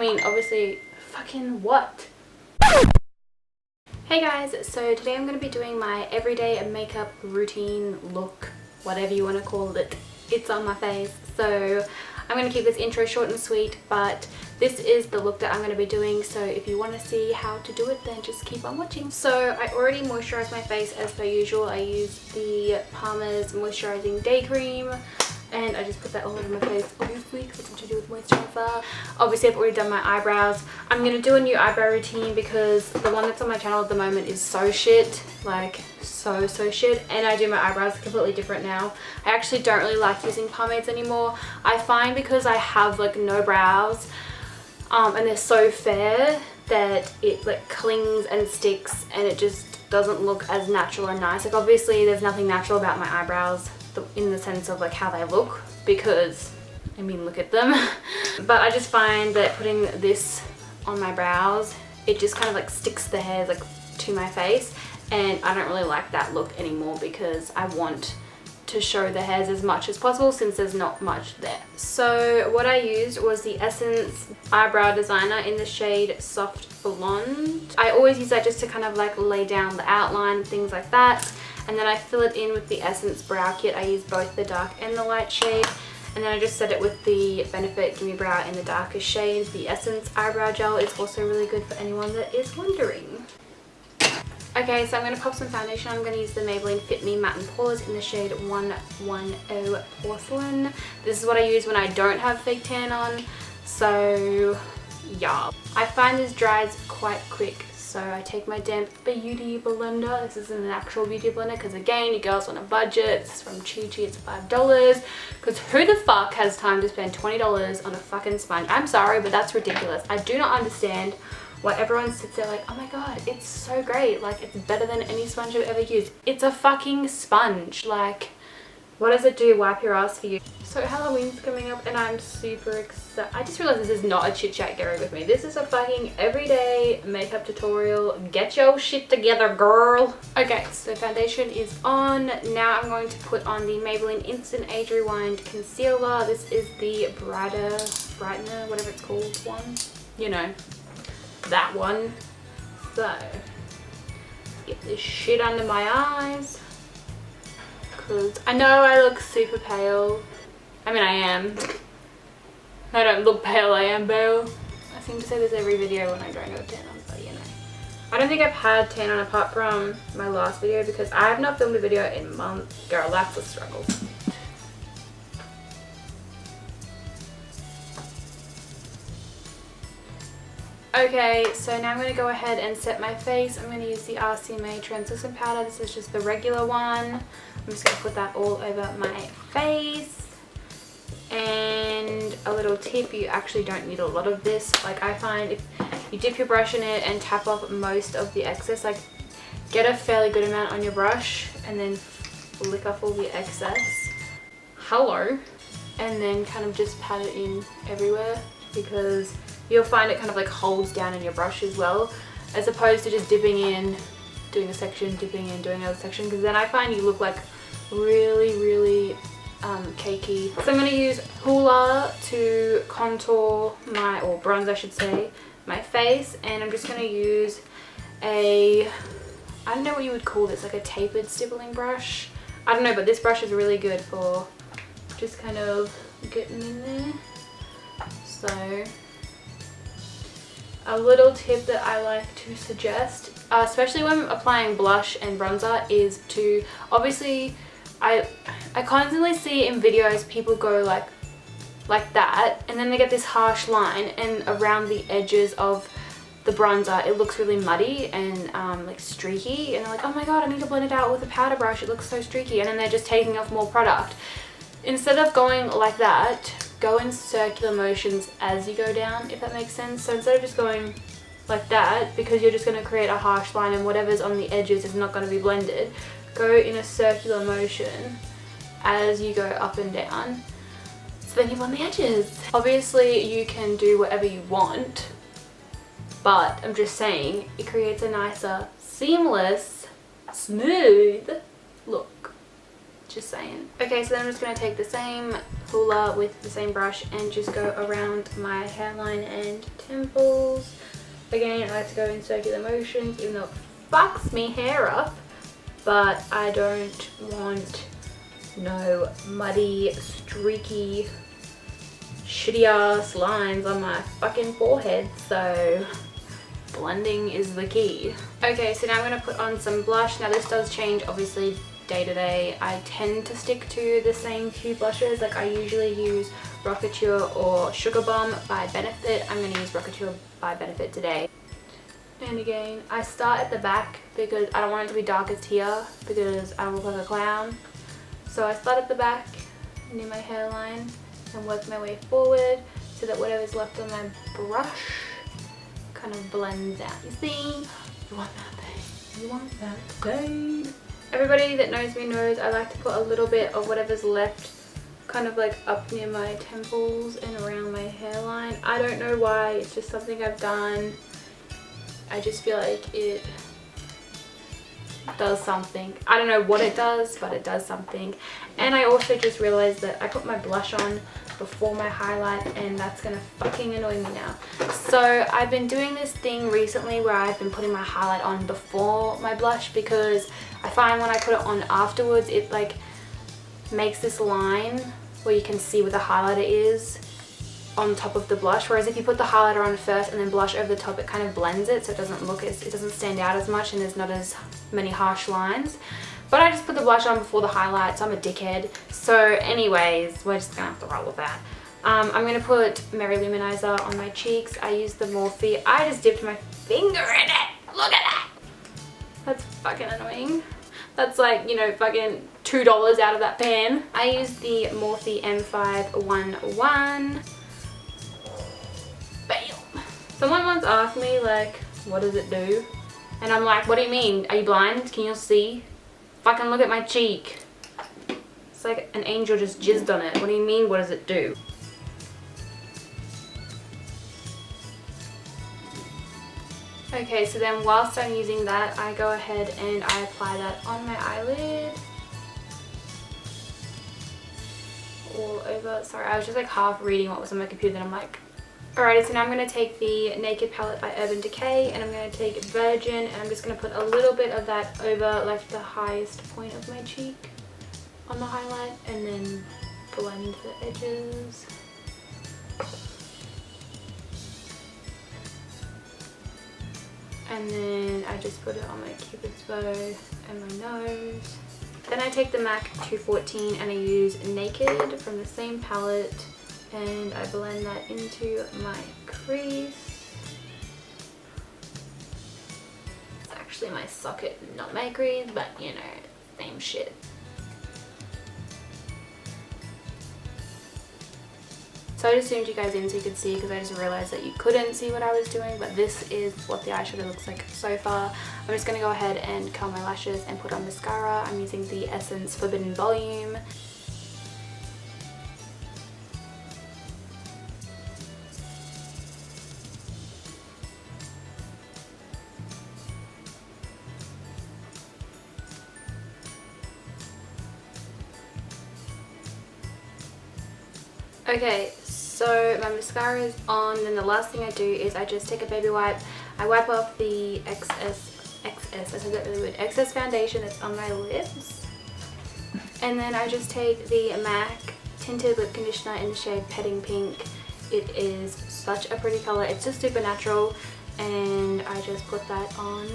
mean, obviously, fucking what? Hey guys, so today I'm going to be doing my everyday makeup routine look, whatever you want to call it. It's on my face. So I'm going to keep this intro short and sweet, but this is the look that I'm going to be doing, so if you want to see how to do it, then just keep on watching. So I already moisturized my face as per usual. I used the Palmer's Moisturising Day Cream, and I just put that all over my face, obviously, because it's something to do with moisturizer. Obviously, I've already done my eyebrows. I'm going to do a new eyebrow routine because the one that's on my channel at the moment is so shit. Like, so shit. And I do my eyebrows completely different now. I actually don't really like using pomades anymore. I find because I have, like, no brows, and they're so fair that it, like, clings and sticks, and it just doesn't look as natural and nice. Like, obviously, there's nothing natural about my eyebrows in the sense of like how they look, because I mean, look at them. But I just find that putting this on my brows, it just kind of like sticks the hairs like to my face, and I don't really like that look anymore because I want to show the hairs as much as possible since there's not much there. So what I used was the Essence Eyebrow Designer in the shade Soft Blonde. I always use that just to kind of like lay down the outline, things like that. And then I fill it in with the Essence Brow Kit. I use both the dark and the light shade. And then I just set it with the Benefit Gimme Brow in the darkest shade. The Essence Eyebrow Gel is also really good for anyone that is wondering. Okay, so I'm going to pop some foundation. I'm going to use the Maybelline Fit Me Matte and Poreless in the shade 110 Porcelain. This is what I use when I don't have fake tan on. So, yeah. I find this dries quite quick. So I take my damp beauty blender. This isn't an actual beauty blender because, again, you girls on a budget. This is from Chi Chi. It's $5. Because who the fuck has time to spend $20 on a fucking sponge? I'm sorry, but that's ridiculous. I do not understand why everyone sits there like, oh my god, it's so great. Like, it's better than any sponge I've ever used. It's a fucking sponge. Like, what does it do? Wipe your ass for you. So Halloween's coming up and I'm super excited. I just realized this is not a chit chat Gary with me. This is a fucking everyday makeup tutorial. Get your shit together, girl. Okay, so foundation is on. Now I'm going to put on the Maybelline Instant Age Rewind Concealer. This is the Brightener, whatever it's called one. You know, that one. So, get this shit under my eyes. I know I look super pale. I mean, I am. I don't look pale, I am Belle. I seem to say this every video when I don't have tan on, but you know. I don't think I've had tan on apart from my last video because I have not filmed a video in months. Girl, that's a struggle. Okay, so now I'm going to go ahead and set my face. I'm going to use the RCMA translucent powder. This is just the regular one. I'm just going to put that all over my face. And a little tip, you actually don't need a lot of this. Like, I find if you dip your brush in it and tap off most of the excess, like, get a fairly good amount on your brush and then flick off all the excess. Hello. And then kind of just pat it in everywhere, because you'll find it kind of like holds down in your brush as well, as opposed to just dipping in, doing a section, dipping in, doing another section, because then I find you look like really cakey. So I'm going to use Hoola to contour my, or bronze I should say, my face, and I'm just going to use a, I don't know what you would call this, like a tapered stippling brush. I don't know, but this brush is really good for just kind of getting in there. So a little tip that I like to suggest, especially when applying blush and bronzer, is to, obviously, I constantly see in videos people go like that, and then they get this harsh line, and around the edges of the bronzer it looks really muddy and like streaky, and they're like, oh my god, I need to blend it out with a powder brush, it looks so streaky, and then they're just taking off more product. Instead of going like that, go in circular motions as you go down, if that makes sense. So instead of just going like that, because you're just going to create a harsh line and whatever's on the edges is not going to be blended, go in a circular motion as you go up and down, so then you blend the edges. Obviously you can do whatever you want, but I'm just saying it creates a nicer, seamless, smooth look. Just saying. Okay, so then I'm just going to take the same Hoola with the same brush and just go around my hairline and temples. Again, I like to go in circular motions, even though it fucks me hair up. But I don't want no muddy, streaky, shitty ass lines on my fucking forehead. So blending is the key. Okay, so now I'm going to put on some blush. Now this does change obviously day to day. I tend to stick to the same few blushes. Like I usually use Rocketeur or Sugar Bomb by Benefit. I'm going to use Rocketeur by Benefit today. And again, I start at the back because I don't want it to be darkest here because I look like a clown. So I start at the back near my hairline and work my way forward so that whatever's left on my brush kind of blends out. You see? You want that thing. You want that thing. Everybody that knows me knows I like to put a little bit of whatever's left kind of like up near my temples and around my hairline. I don't know why, it's just something I've done. I just feel like it does something. I don't know what it does, but it does something. And I also just realized that I put my blush on before my highlight and that's gonna fucking annoy me now. So I've been doing this thing recently where I've been putting my highlight on before my blush because I find when I put it on afterwards it like makes this line where you can see where the highlighter is on top of the blush, whereas if you put the highlighter on first and then blush over the top, it kind of blends it so it doesn't look as, it doesn't stand out as much and there's not as many harsh lines. But I just put the blush on before the highlight, so I'm a dickhead. So anyways, we're just gonna have to roll with that. I'm gonna put Marylomanizer on my cheeks. I use the Morphe. I just dipped my finger in it. Look at that. That's fucking annoying. That's like, you know, fucking $2 out of that pan. I use the Morphe M511. Bam. Someone once asked me, like, what does it do? And I'm like, what do you mean? Are you blind? Can you see? Fucking look at my cheek. It's like an angel just jizzed on it. What do you mean, what does it do? Okay, so then whilst I'm using that, I go ahead and I apply that on my eyelid. All over. Sorry, I was just like half reading what was on my computer, then I'm like, alrighty, so now I'm going to take the Naked palette by Urban Decay and I'm going to take Virgin and I'm just going to put a little bit of that over like the highest point of my cheek on the highlight and then blend the edges. And then I just put it on my cupid's bow and my nose. Then I take the MAC 214 and I use Naked from the same palette and I blend that into my crease. It's actually my socket, not my crease, but you know, same shit. So I just zoomed you guys in so you could see because I just realized that you couldn't see what I was doing, but this is what the eyeshadow looks like so far. I'm just going to go ahead and curl my lashes and put on mascara. I'm using the Essence Forbidden Volume. Okay, so my mascara is on, and the last thing I do is I just take a baby wipe. I wipe off the excess, I said that really weird, excess foundation that's on my lips. And then I just take the MAC Tinted Lip Conditioner in the shade Petting Pink. It is such a pretty color. It's just super natural, and I just put that on.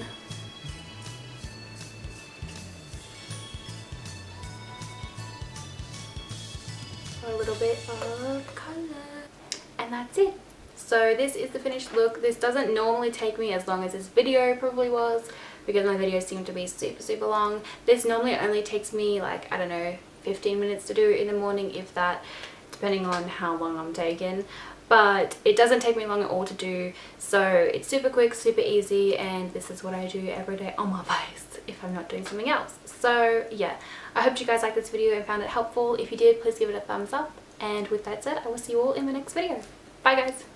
A little bit of colour, and that's it. So this is the finished look. This doesn't normally take me as long as this video probably was because my videos seem to be super long. This normally only takes me like, I don't know, 15 minutes to do in the morning, if that, depending on how long I'm taking. But it doesn't take me long at all to do, so it's super quick, super easy, and this is what I do every day on my face if I'm not doing something else. So yeah, I hope you guys liked this video and found it helpful. If you did, please give it a thumbs up, and with that said, I will see you all in the next video. Bye guys!